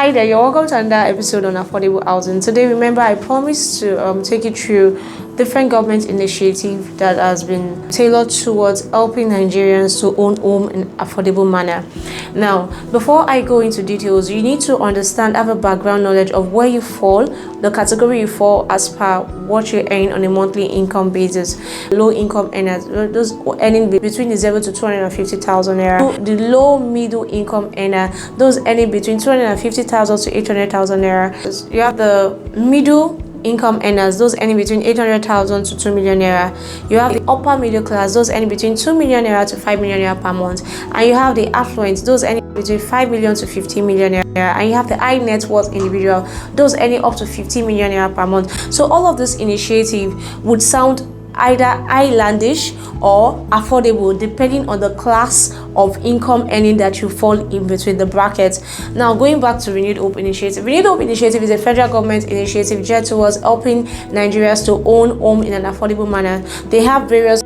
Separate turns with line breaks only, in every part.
Hi there, you're welcome to another episode on affordable housing. Today, remember, I promised to take you through different government initiative that has been tailored towards helping Nigerians to own home in affordable manner. Now, before I go into details, you need to understand, have a background knowledge of where you fall, the category you fall as per what you earn on a monthly income basis. Low income earners, those earning between the 0 to 250,000 naira. The low middle income earner, those earning between 250,000 to 800,000 naira. You have the middle income earners, those earning between 800,000 to 2 million naira. You have the upper middle class, those earning between 2 million naira to 5 million naira per month. And you have the affluent, those earning between 5 million to 15 million naira. And you have the high net worth individual, those earning up to 15 million naira per month. So all of this initiative would sound either islandish or affordable depending on the class of income earning that you fall in between the brackets. Now, going back to Renewed Hope Initiative. Renewed Hope Initiative is a federal government initiative geared towards helping Nigerians to own home in an affordable manner. They have various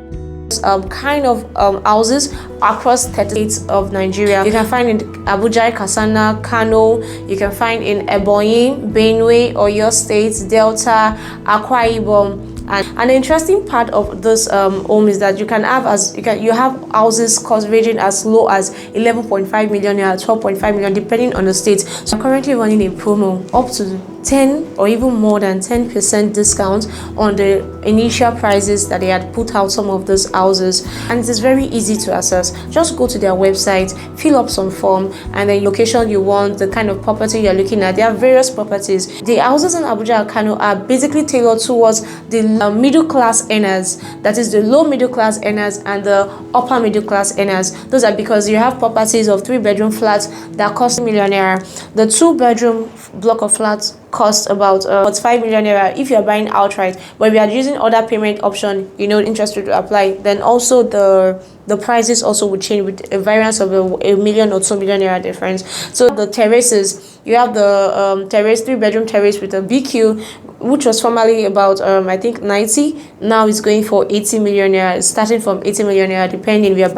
houses across 30 states of Nigeria. You can find in Abuja, Kasana, Kano. You can find in Ebonyi, Benue, Oyo State, Delta, Akwa Ibom. And the interesting part of this home is that you have houses cost ranging as low as 11.5 million naira, 12.5 million, depending on the state. So I'm currently running a promo up to 10 or even more than 10% discount on the initial prices that they had put out some of those houses, and it is very easy to access. Just go to their website, fill up some form, and the location you want, the kind of property you're looking at. There are various properties. The houses in Abuja and Kano are basically tailored towards the middle class earners, that is the low middle class earners and the upper middle class earners. Those are because you have properties of 3-bedroom flats that cost 1 million naira. The 2-bedroom block of flats cost about 5 million naira if you're buying outright. But if you are using other payment option, interest rate to apply, then also the prices also would change with a variance of a million or 2 million naira difference. So the terraces, you have the terrace, 3-bedroom terrace with a BQ, which was formerly about I think 90. Now it's going for 80 million naira, starting from 80 million naira, depending if you're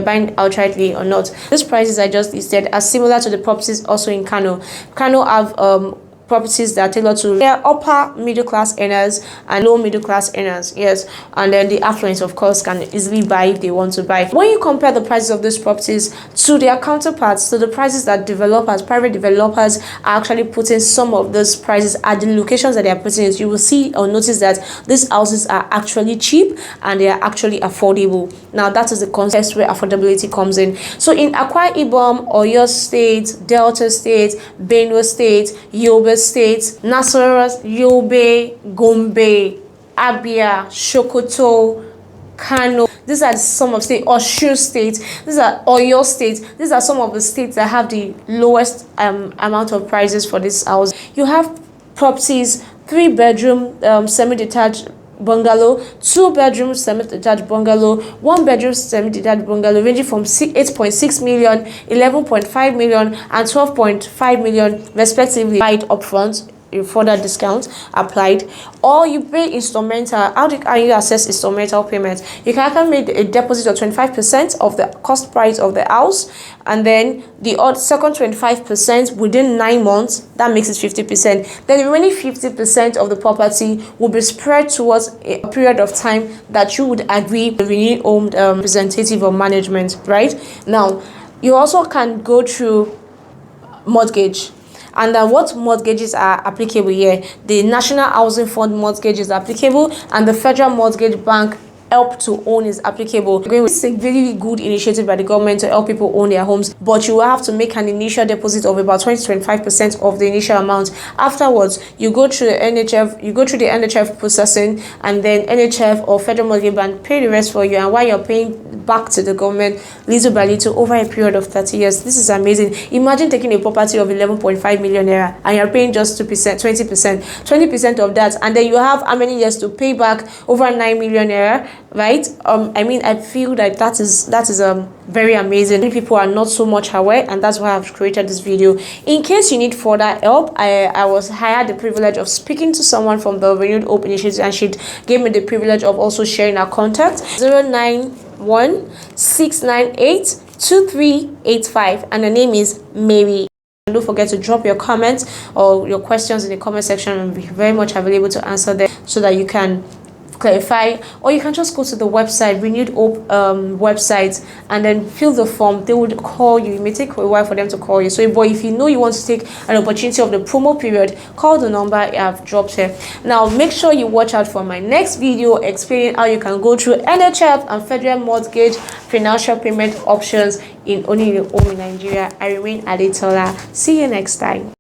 buying outrightly or not. These prices I just listed are similar to the properties also in Kano. Kano have properties that are tailored to their upper middle class earners and low middle class earners, yes, and then the affluent of course can easily buy if they want to buy. When you compare the prices of these properties to their counterparts, to the prices that private developers are actually putting some of those prices at the locations that they are putting it, you will see or notice that these houses are actually cheap and they are actually affordable. Now that is the context where affordability comes in. So in Akwa Ibom, Oyo State, Delta State, Benue State, Yobe State, Nasarawa, Yobe, Gombe, Abia, Sokoto, Kano. These are some of the states. Osun State. These are Oyo State. These are some of the states that have the lowest amount of prices for this house. You have properties, 3-bedroom semi-detached bungalow, 2-bedroom semi-detached bungalow, 1-bedroom semi-detached bungalow, ranging from 8.6 million, 11.5 million, and 12.5 million respectively. Buy it upfront, a further discount applied, or you pay instrumental. How can you access instrumental payments? You can actually make a deposit of 25% of the cost price of the house, and then the second 25% within 9 months. That makes it 50%. Then the remaining 50% of the property will be spread towards a period of time that you would agree with the renewed home representative or management. Right now, you also can go through mortgage. And what mortgages are applicable here? The National Housing Fund mortgage is applicable, and the Federal Mortgage Bank Help to Own is applicable. It's a very good initiative by the government to help people own their homes, but you will have to make an initial deposit of about 20-25% of the initial amount. Afterwards, you go through the NHF processing, and then NHF or Federal Mortgage Bank pay the rest for you, and while you're paying back to the government little by little over a period of 30 years. This is amazing. Imagine taking a property of 11.5 million naira and you're paying just 2%, 20% of that, and then you have how many years to pay back? Over 9 million naira, right? I feel that is very amazing. Many people are not so much aware, and that's why I've created this video. In case you need further help, I had the privilege of speaking to someone from the Renewed Hope Initiative, and she gave me the privilege of also sharing her contact. 091 698 2385, and her name is Mary. Don't forget to drop your comments or your questions in the comment section, and be very much available to answer them so that you can clarify, or you can just go to the website, Renewed Hope website, and then fill the form. They would call you. It may take a while for them to call you, so but if you know you want to take an opportunity of the promo period, call the number I have dropped here. Now make sure you watch out for my next video explaining how you can go through NHF and federal mortgage financial payment options in Only Home in Nigeria. I remain Adetola. See you next time.